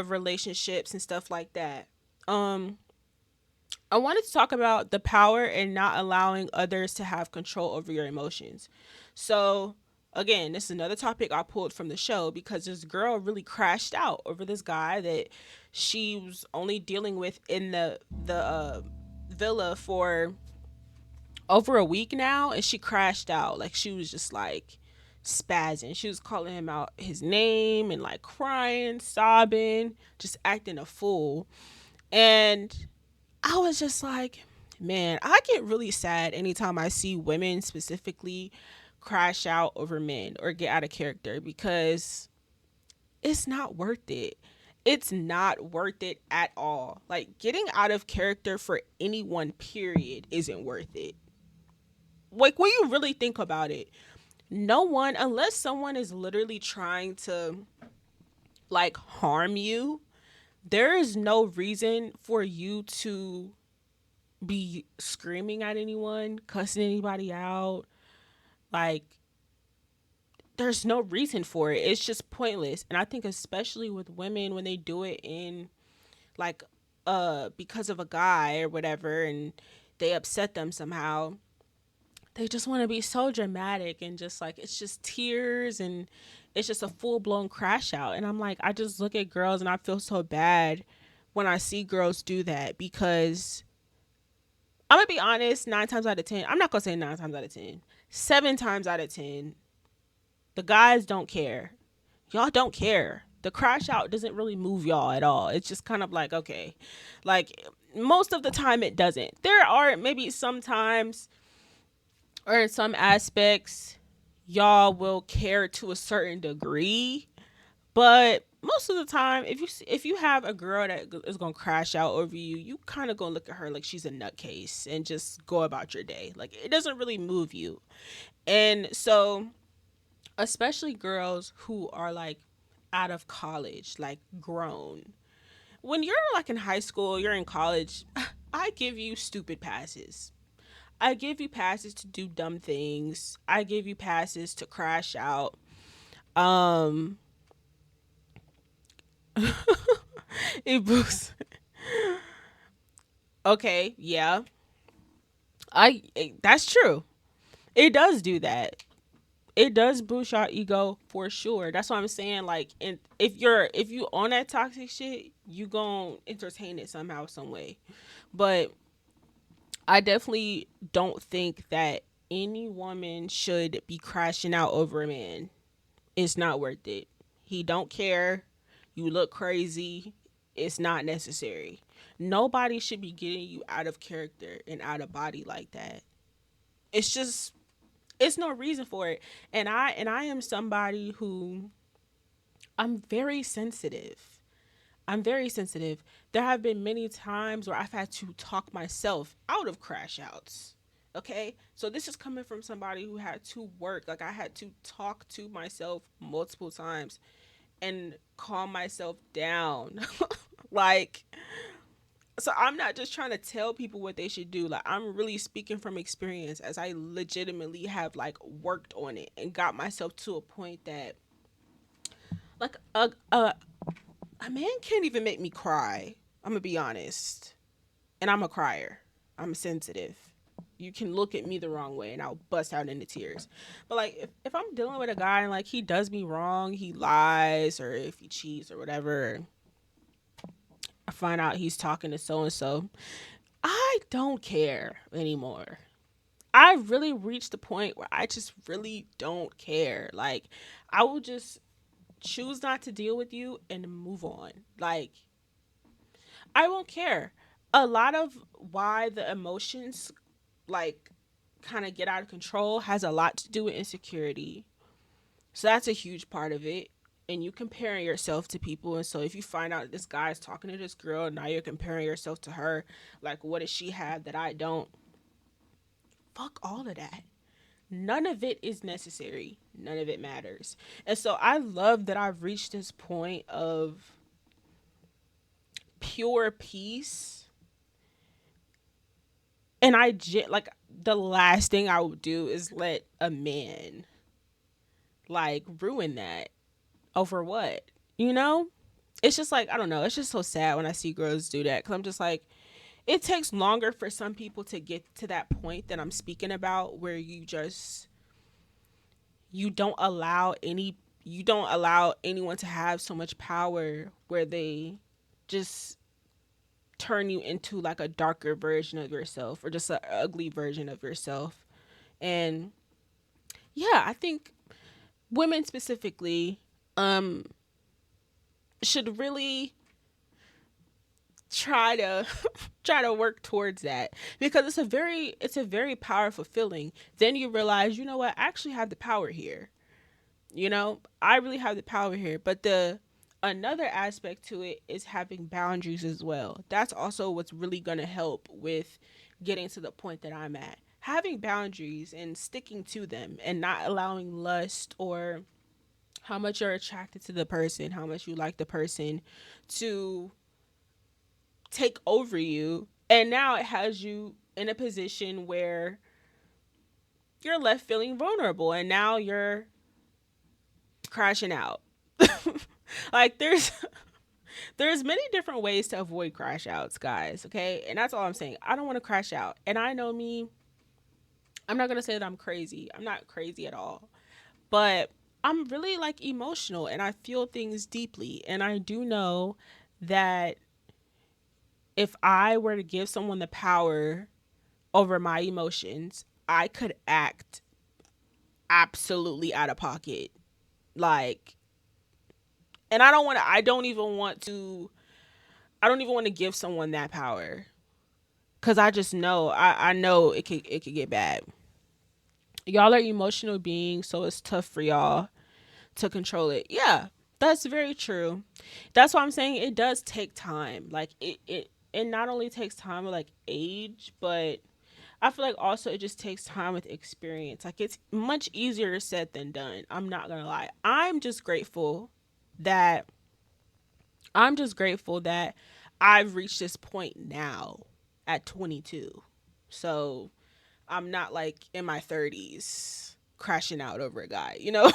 of relationships and stuff like that. Um, I wanted to talk about the power in not allowing others to have control over your emotions. So, again, this is another topic I pulled from the show because this girl really crashed out over this guy that she was only dealing with in the villa for over a week now, and she crashed out. Like she was just like spazzing. She was calling him out his name and like crying, sobbing, just acting a fool. And I was just like, man, I get really sad anytime I see women specifically crash out over men or get out of character because it's not worth it. It's not worth it at all. Like getting out of character for anyone, period, isn't worth it. Like when you really think about it, no one, unless someone is literally trying to like harm you, there is no reason for you to be screaming at anyone, cussing anybody out. Like, there's no reason for it. It's just pointless. And I think especially with women when they do it in like because of a guy or whatever and they upset them somehow, they just want to be so dramatic and just like it's just tears and it's just a full-blown crash out. And I'm like, I just look at girls and I feel so bad when I see girls do that because I'm gonna be honest, 9 times out of 10, I'm not gonna say 9 times out of 10, 7 times out of 10, the guys don't care. Y'all don't care. The crash out doesn't really move y'all at all. It's just kind of like, okay. Like, most of the time, it doesn't. There are maybe sometimes or in some aspects, y'all will care to a certain degree, but most of the time, if you have a girl that is gonna crash out over you, you kind of gonna look at her like she's a nutcase and just go about your day. Like it doesn't really move you. And so, especially girls who are like out of college, like grown. When you're like in high school, you're in college, I give you stupid passes. I give you passes to do dumb things. I give you passes to crash out. Um, it boosts. Okay, yeah, that's true. It does do that. It does boost your ego for sure. That's what I'm saying. Like, and if you on that toxic shit, you gon' entertain it somehow, some way. But I definitely don't think that any woman should be crashing out over a man. It's not worth it. He don't care. You look crazy. It's not necessary. Nobody should be getting you out of character and out of body like that. It's just it's no reason for it. And I am somebody who I'm very sensitive. I'm very sensitive. There have been many times where I've had to talk myself out of crash outs. Okay? So this is coming from somebody who had to work. Like I had to talk to myself multiple times and calm myself down. Like so I'm not just trying to tell people what they should do. Like I'm really speaking from experience as I legitimately have like worked on it and got myself to a point that like a man can't even make me cry. I'm gonna be honest. And I'm a crier. I'm sensitive. You can look at me the wrong way and I'll bust out into tears. But like if I'm dealing with a guy and like he does me wrong, he lies or if he cheats or whatever, I find out he's talking to so and so, I don't care anymore. I really reached the point where I just really don't care. Like I will just choose not to deal with you and move on. Like I won't care. A lot of why the emotions like kind of get out of control has a lot to do with insecurity. So that's a huge part of it. And you comparing yourself to people. And so if you find out this guy is talking to this girl, and now you're comparing yourself to her, like what does she have that I don't? Fuck all of that. None of it is necessary. None of it matters. And so I love that I've reached this point of pure peace. And like the last thing I would do is let a man like ruin that over what? You know? it's just like, I don't know, it's just so sad when I see girls do that, cuz I'm just like, it takes longer for some people to get to that point that I'm speaking about, where you don't allow any you don't allow anyone to have so much power where they just turn you into like a darker version of yourself, or just an ugly version of yourself. And yeah, I think women specifically um should really try to try to work towards that, because it's a very powerful feeling. Then you realize, you know what, I actually have the power here. I really have the power here. But the another aspect to it is having boundaries as well. That's also what's really going to help with getting to the point that I'm at. Having boundaries and sticking to them, and not allowing lust, or how much you're attracted to the person, how much you like the person, to take over you. And now it has you in a position where you're left feeling vulnerable, and now you're crashing out. Like, there's many different ways to avoid crash outs, guys, okay? And that's all I'm saying. I don't want to crash out. And I know me, I'm not going to say that I'm crazy. I'm not crazy at all. But I'm really like emotional, and I feel things deeply. And I do know that if I were to give someone the power over my emotions, I could act absolutely out of pocket. Like, and I don't even want to give someone that power, cuz I just know, I know it could get bad. Y'all are emotional beings, so it's tough for y'all to control it. Yeah, that's very true. That's why I'm saying it does take time. Like, it not only takes time with like age, but I feel like also it just takes time with experience. Like, it's much easier said than done. I'm not gonna lie. That I'm just grateful that I've reached this point now at 22. So I'm not like in my 30s crashing out over a guy, you know?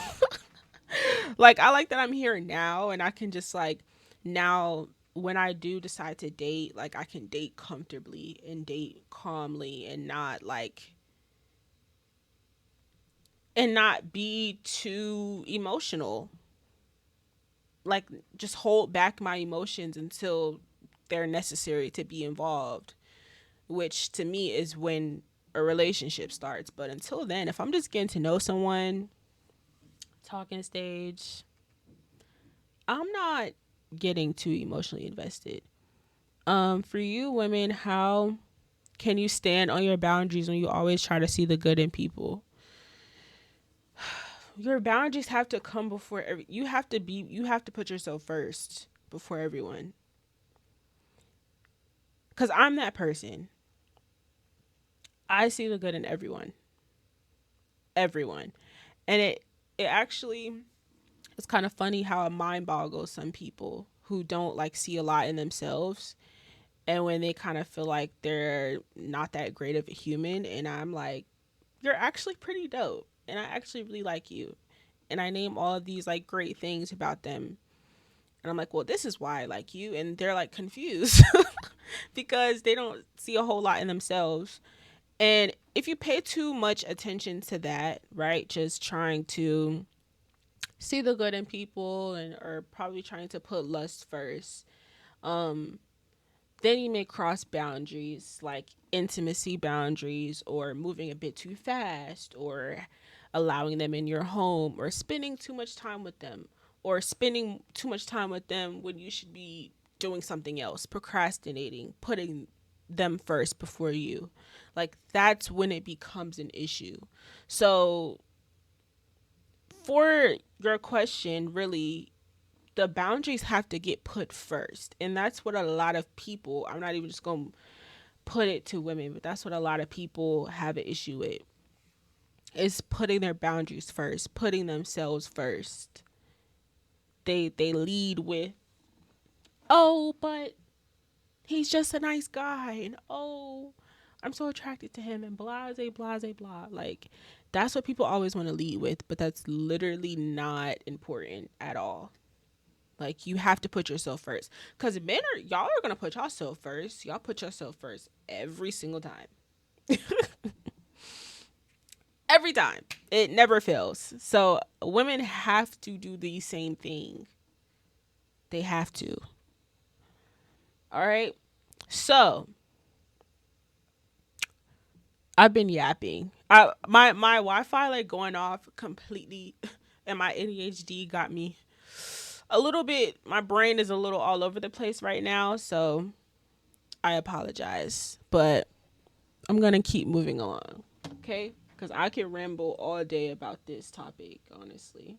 Like, I like that I'm here now, and I can just like, now when I do decide to date, like, I can date comfortably and date calmly, and not be too emotional. Like, just hold back my emotions until they're necessary to be involved, which to me is when a relationship starts. But until then, if I'm just getting to know someone, talking stage, I'm not getting too emotionally invested. For you women, how can you stand on your boundaries when you always try to see the good in people? Your boundaries have to come before you have to put yourself first before everyone. Cuz I'm that person. I see the good in everyone. Everyone. And it actually, it's kind of funny how it mind boggles some people who don't like see a lot in themselves, and when they kind of feel like they're not that great of a human, and I'm like, you're actually pretty dope, and I actually really like you, and I name all of these like great things about them, and I'm like, well, this is why I like you, and they're like confused because they don't see a whole lot in themselves. And if you pay too much attention to that, right, just trying to see the good in people, and or probably trying to put lust first, um then you may cross boundaries, like intimacy boundaries, or moving a bit too fast, or allowing them in your home, or spending too much time with them, or spending too much time with them when you should be doing something else, procrastinating, putting them first before you. Like, that's when it becomes an issue. So, for your question, really, the boundaries have to get put first. And that's what a lot of people, I'm not even just going to put it to women, but that's what a lot of people have an issue with, is putting their boundaries first, putting themselves first. They lead with, "Oh, but he's just a nice guy." And, "Oh, I'm so attracted to him," and blase, blase, blah. Like, that's what people always want to lead with, but that's literally not important at all. Like you have to put yourself first. Cause men are y'all are gonna put yourself first. Y'all put yourself first every single time. Every time. It never fails. So women have to do the same thing. They have to. All right. So I've been yapping. My Wi-Fi like going off completely, and my ADHD got me a little bit. My brain is a little all over the place right now, so I apologize. But I'm gonna keep moving along, okay? Because I can ramble all day about this topic, honestly.